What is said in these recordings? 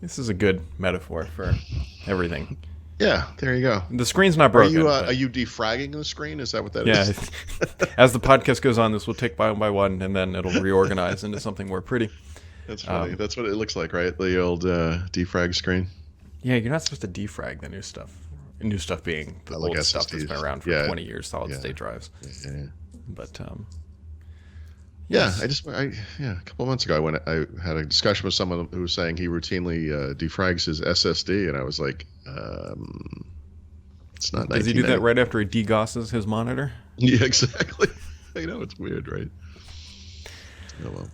This is a good metaphor for everything. Yeah, there you go. The screen's not broken. Are you defragging the screen? Is that what that is? Yeah. As the podcast goes on, this will take one by one, and then it'll reorganize into something more pretty. That's funny. That's what it looks like, right? The old defrag screen. Yeah, you're not supposed to defrag the new stuff. New stuff being the old stuff that's been around for 20 years, solid state drives. Yeah. But yes. A couple of months ago, I had a discussion with someone who was saying he routinely defrags his SSD, and I was like, it's not. Does he do that right after he degosses his monitor? Yeah, exactly. I know, it's weird, right? Oh well.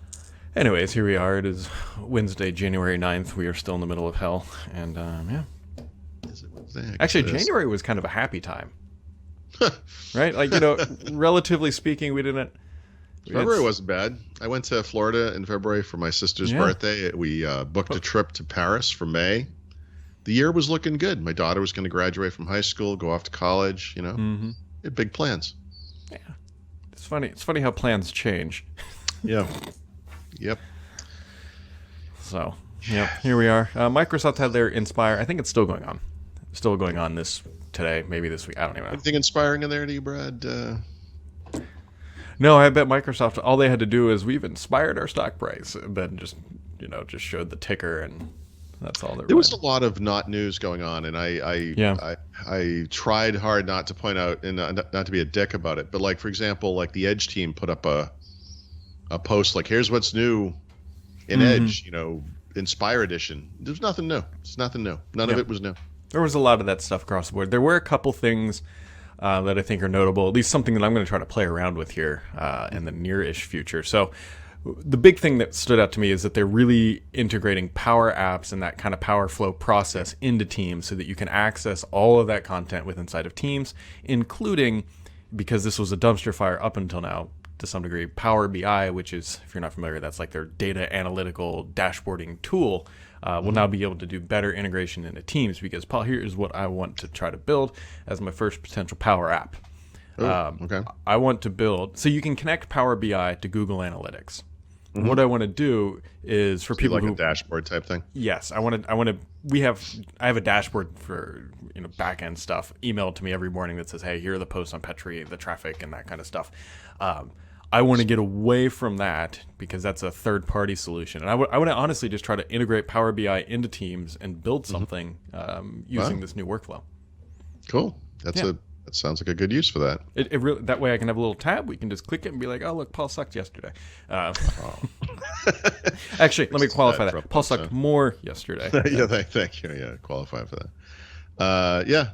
Anyways, here we are. It is Wednesday, January 9th. We are still in the middle of hell, and yeah. Is it Wednesday? Actually, January was kind of a happy time, right? Like, relatively speaking, we didn't. February wasn't bad. I went to Florida in February for my sister's birthday. We booked a trip to Paris for May. The year was looking good. My daughter was going to graduate from high school, go off to college. We had big plans. Yeah, it's funny. It's funny how plans change. Yeah. Yep. So, here we are. Microsoft had their Inspire. I think it's still going on. Still going on today, maybe this week. I don't even know. Anything inspiring in there to you, Brad? No, I bet Microsoft, all they had to do is we've inspired our stock price, but just showed the ticker, and that's all there was a lot of not news going on, and I tried hard not to point out and not to be a dick about it, but like, for example, like the Edge team put up a post like, here's what's new in Edge, Inspire Edition. There's nothing new. It's nothing new. None of it was new. There was a lot of that stuff across the board. There were a couple things that I think are notable, at least something that I'm going to try to play around with here in the near-ish future. So the big thing that stood out to me is that they're really integrating Power Apps and that kind of Power Flow process into Teams so that you can access all of that content with inside of Teams, including, because this was a dumpster fire up until now, to some degree, Power BI, which is, if you're not familiar, that's like their data analytical dashboarding tool, will now be able to do better integration into Teams, because, Paul, here is what I want to try to build as my first potential Power App. Okay. I want to build, so you can connect Power BI to Google Analytics. What I want to do is for people like a dashboard type thing. Yes, I have a dashboard for back end stuff emailed to me every morning that says, hey, here are the posts on Petri, the traffic, and that kind of stuff. I want to get away from that because that's a third party solution, and I want to honestly just try to integrate Power BI into Teams and build something using this new workflow. Cool. That sounds like a good use for that. It really, that way I can have a little tab. We can just click it and be like, oh, look, Paul sucked yesterday. Actually, let me qualify that. Paul sucked more yesterday. Thank you. Yeah, qualify for that.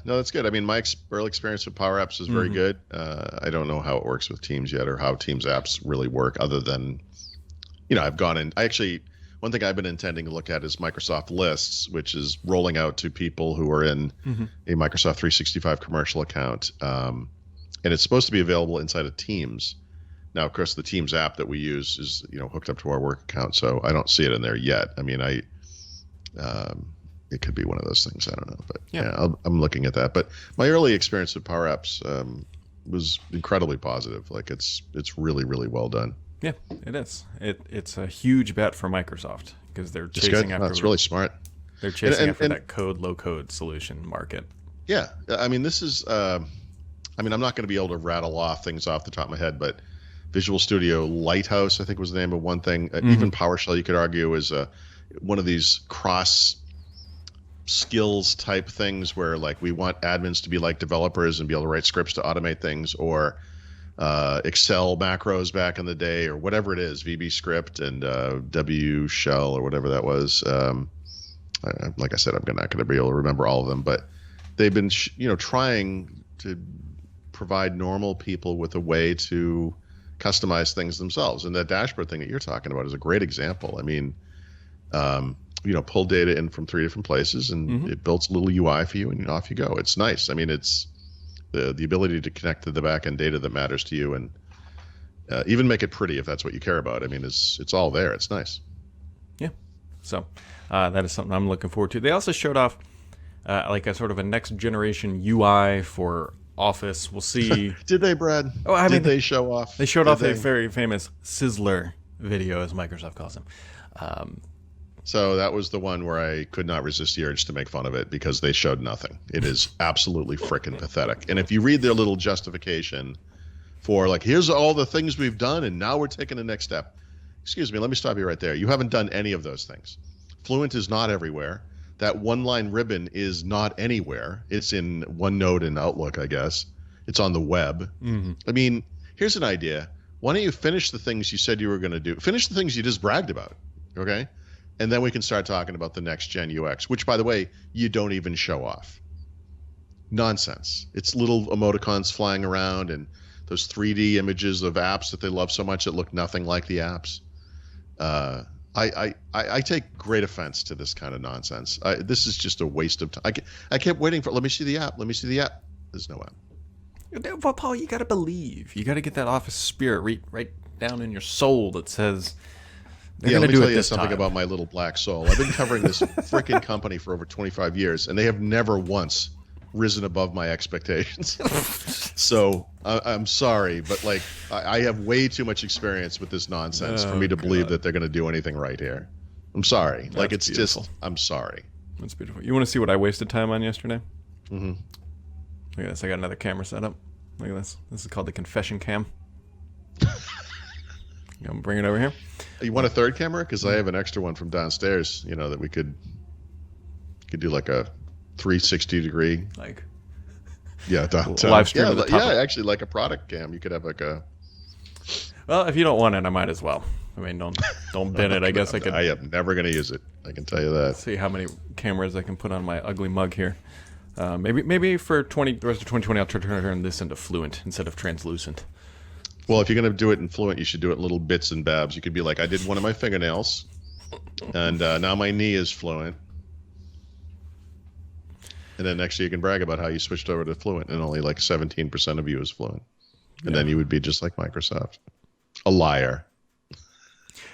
That's good. I mean, my early experience with Power Apps is very good. I don't know how it works with Teams yet or how Teams apps really work other than, I've gone in. One thing I've been intending to look at is Microsoft Lists, which is rolling out to people who are in a Microsoft 365 commercial account. And it's supposed to be available inside of Teams. Now, of course, the Teams app that we use is, hooked up to our work account. So I don't see it in there yet. I mean, it could be one of those things. I don't know. But I'm looking at that. But my early experience with Power Apps was incredibly positive. Like it's really, really well done. Yeah, it is. It's a huge bet for Microsoft because they're chasing after. It's really smart. They're chasing after that low-code solution market. Yeah, I mean, this is. I'm not going to be able to rattle off things off the top of my head, but Visual Studio Lighthouse, I think, was the name of one thing. Even PowerShell, you could argue, is one of these cross skills type things where, like, we want admins to be like developers and be able to write scripts to automate things, or Excel macros back in the day, or whatever it is, VB script and W shell or whatever that was. Like I said, I'm not going to be able to remember all of them, but they've been trying to provide normal people with a way to customize things themselves. And that dashboard thing that you're talking about is a great example. I mean, pull data in from 3 different places, and it builds a little UI for you, and off you go. It's nice. I mean, it's the ability to connect to the back-end data that matters to you, and even make it pretty if that's what you care about. I mean, it's all there. It's nice. Yeah. So that is something I'm looking forward to. They also showed off like a sort of a next-generation UI for Office. We'll see. Did they, Brad? Oh, I mean, did they show off? They showed off a very famous Sizzler video, as Microsoft calls them. So that was the one where I could not resist the urge to make fun of it because they showed nothing. It is absolutely frickin' pathetic. And if you read their little justification for like, here's all the things we've done and now we're taking the next step. Excuse me, let me stop you right there. You haven't done any of those things. Fluent is not everywhere. That one-line ribbon is not anywhere. It's in OneNote and Outlook, I guess. It's on the web. Mm-hmm. I mean, here's an idea. Why don't you finish the things you said you were going to do? Finish the things you just bragged about, okay? And then we can start talking about the next gen UX, which, by the way, you don't even show off. Nonsense. It's little emoticons flying around and those 3D images of apps that they love so much that look nothing like the apps. I take great offense to this kind of nonsense. This is just a waste of time. I kept waiting for, let me see the app. Let me see the app. There's no app. Well, Paul, you got to believe. You got to get that Office spirit right down in your soul that says, let me tell you something about my little black soul. I've been covering this freaking company for over 25 years, and they have never once risen above my expectations. So I'm sorry, but like I have way too much experience with this nonsense for me to believe that they're going to do anything right here. I'm sorry. That's like it's beautiful. Just I'm sorry. That's beautiful. You want to see what I wasted time on yesterday? Mm-hmm. Look at this. I got another camera set up. Look at this. This is called the confession cam. I'm gonna bring it over here. You want a third camera? Because I have an extra one from downstairs. You know that we could do like a 360 degree. Like. Yeah, downtown. Live stream. Actually, like a product cam. You could have like a. Well, if you don't want it, I might as well. I mean, don't bin it. I guess I could. I am never going to use it. I can tell you that. See how many cameras I can put on my ugly mug here. Maybe for the rest of 2020, I'll turn this into Fluent instead of translucent. Well, if you're going to do it in Fluent, you should do it in little bits and babs. You could be like, I did one of my fingernails, and now my knee is Fluent. And then next year you can brag about how you switched over to Fluent, and only like 17% of you is Fluent. And then you would be just like Microsoft. A liar. I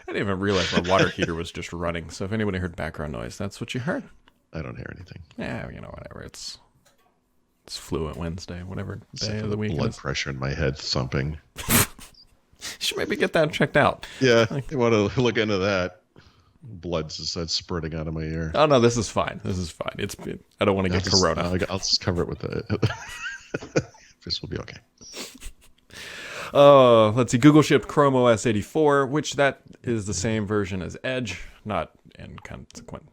didn't even realize my water heater was just running. So if anybody heard background noise, that's what you heard. I don't hear anything. Yeah, whatever. It's Fluent Wednesday, whatever day of the week. Blood pressure in my head thumping. You should maybe get that checked out. Yeah, I want to look into that. Blood just spurting out of my ear. Oh no, this is fine. I don't want to get corona. I'll just cover it with the. This will be okay. Let's see. Google shipped Chrome OS 84, which that is the same version as Edge, not inconsequent.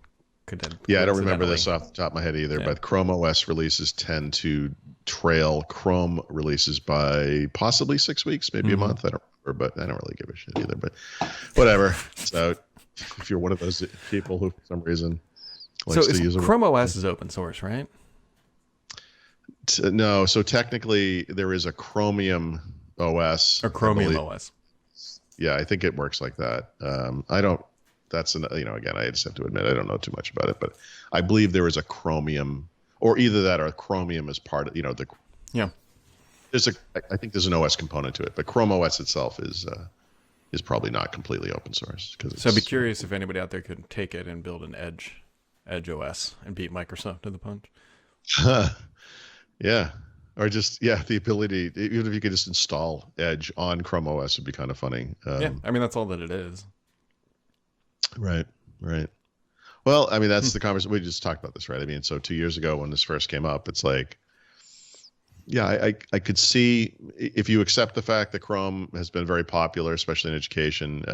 Yeah, I don't remember this off the top of my head either, but Chrome OS releases tend to trail Chrome releases by possibly 6 weeks, maybe a month. I don't remember, but I don't really give a shit either. But whatever. So if you're one of those people who, for some reason, likes to use Chrome OS is open source, right? No. So technically, there is a Chromium OS. Or Chromium OS. Yeah, I think it works like that. I don't. That's again, I just have to admit I don't know too much about it, but I believe there is a Chromium, or either that or Chromium is part of the. Yeah. I think there's an OS component to it, but Chrome OS itself is probably not completely open source. So I'd be curious if anybody out there could take it and build an Edge OS and beat Microsoft to the punch. Yeah. Or just, the ability, even if you could just install Edge on Chrome OS would be kind of funny. Yeah, I mean, that's all that it is. Right. Well, I mean, that's the conversation. We just talked about this, right? I mean, so 2 years ago when this first came up, it's like, I could see if you accept the fact that Chrome has been very popular, especially in education,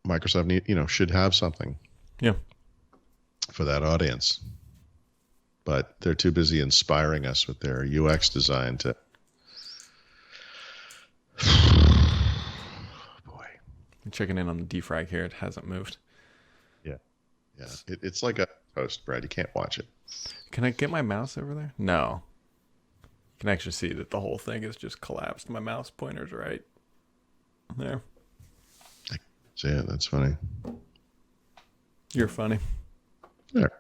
Microsoft should have something. Yeah. For that audience. But they're too busy inspiring us with their UX design to. Boy. I'm checking in on the defrag here. It hasn't moved. Yeah. It's like a post, Brad. You can't watch it. Can I get my mouse over there? No. You can actually see that the whole thing is just collapsed. My mouse pointer's right there. Yeah, that's funny. You're funny. All right.